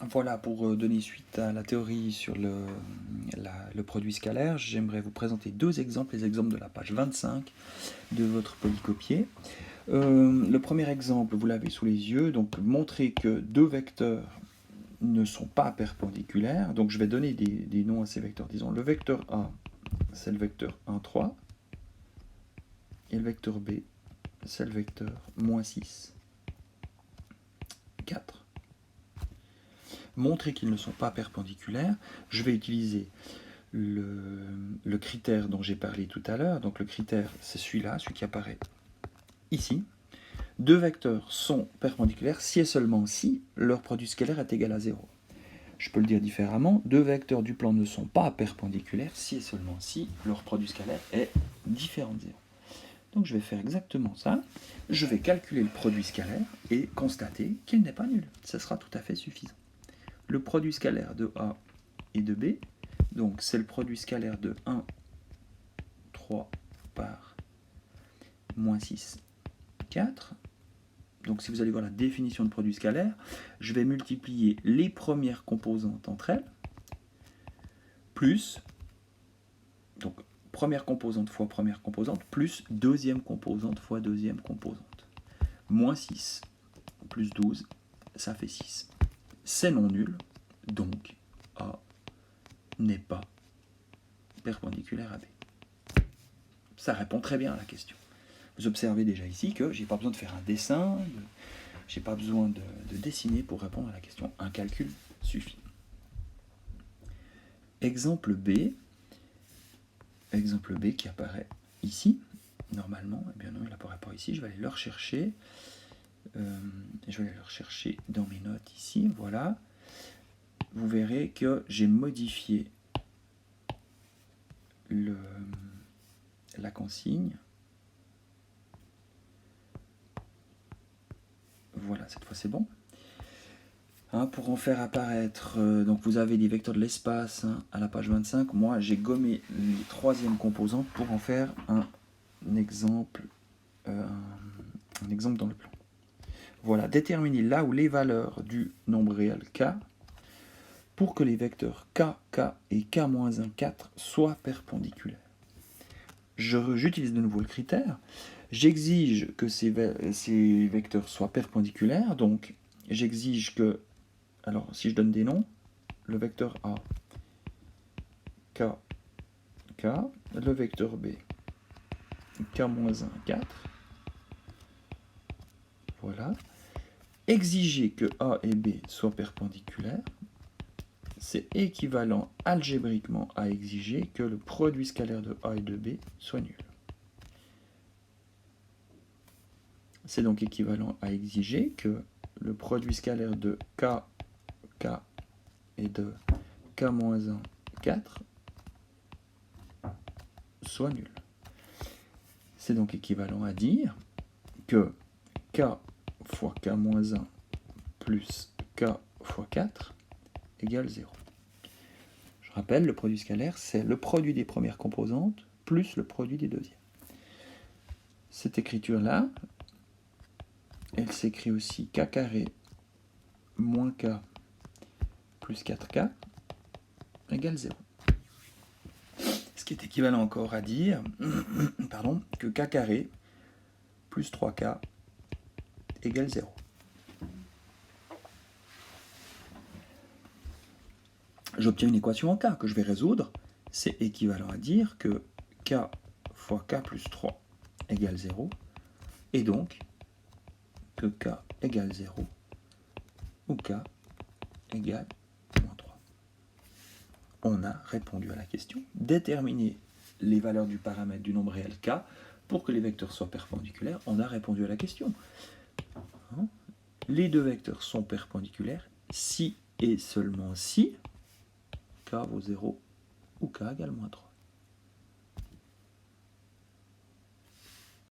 Voilà, pour donner suite à la théorie sur le produit scalaire, j'aimerais vous présenter deux exemples, les exemples de la page 25 de votre polycopier. Le premier exemple, vous l'avez sous les yeux, donc montrer que deux vecteurs ne sont pas perpendiculaires. Donc je vais donner des noms à ces vecteurs. Disons, le vecteur A, c'est le vecteur 1, 3, et le vecteur B, c'est le vecteur moins 6, 4. Montrer qu'ils ne sont pas perpendiculaires, je vais utiliser le critère dont j'ai parlé tout à l'heure. Donc le critère, c'est celui-là, celui qui apparaît ici. Deux vecteurs sont perpendiculaires si et seulement si leur produit scalaire est égal à 0. Je peux le dire différemment, deux vecteurs du plan ne sont pas perpendiculaires si et seulement si leur produit scalaire est différent de 0. Donc je vais faire exactement ça. Je vais calculer le produit scalaire et constater qu'il n'est pas nul. Ce sera tout à fait suffisant. Le produit scalaire de A et de B, donc c'est le produit scalaire de 1, 3 par moins 6, 4. Donc si vous allez voir la définition de produit scalaire, je vais multiplier les premières composantes entre elles, plus, donc première composante fois première composante, plus deuxième composante fois deuxième composante. Moins 6 plus 12, ça fait 6. C'est non nul, donc A n'est pas perpendiculaire à B. Ça répond très bien à la question. Vous observez déjà ici que je n'ai pas besoin de faire un dessin, je n'ai pas besoin de dessiner pour répondre à la question. Un calcul suffit. Exemple B qui apparaît ici. Normalement, eh bien non, il n'apparaît pas ici. Je vais aller le rechercher. Je vais aller le rechercher dans mes notes ici. Voilà. Vous verrez que j'ai modifié la consigne. Voilà, cette fois c'est bon. Pour en faire apparaître, donc vous avez des vecteurs de l'espace à la page 25. Moi, j'ai gommé les troisièmes composantes pour en faire un exemple dans le plan. Voilà, déterminer là où les valeurs du nombre réel k pour que les vecteurs k, k et k-1, 4 soient perpendiculaires. J'utilise de nouveau le critère. J'exige que ces vecteurs soient perpendiculaires, donc j'exige que, alors si je donne des noms, le vecteur A, K, K, le vecteur B, K-1, 4, voilà. Exiger que A et B soient perpendiculaires, c'est équivalent algébriquement à exiger que le produit scalaire de A et de B soit nul. C'est donc équivalent à exiger que le produit scalaire de K, K et de K-1, 4 soit nul. C'est donc équivalent à dire que K fois K-1 plus K fois 4 égale 0. Je rappelle, le produit scalaire, c'est le produit des premières composantes plus le produit des deuxièmes. Cette écriture-là, elle s'écrit aussi K carré moins K plus 4K égale 0. Ce qui est équivalent encore à dire que K carré plus 3K égale 0. J'obtiens une équation en K que je vais résoudre. C'est équivalent à dire que K fois K plus 3 égale 0. Et donc que K égale 0 ou K égale moins 3. On a répondu à la question. Déterminer les valeurs du paramètre du nombre réel K pour que les vecteurs soient perpendiculaires. On a répondu à la question. Les deux vecteurs sont perpendiculaires si et seulement si K vaut 0 ou K égale moins 3.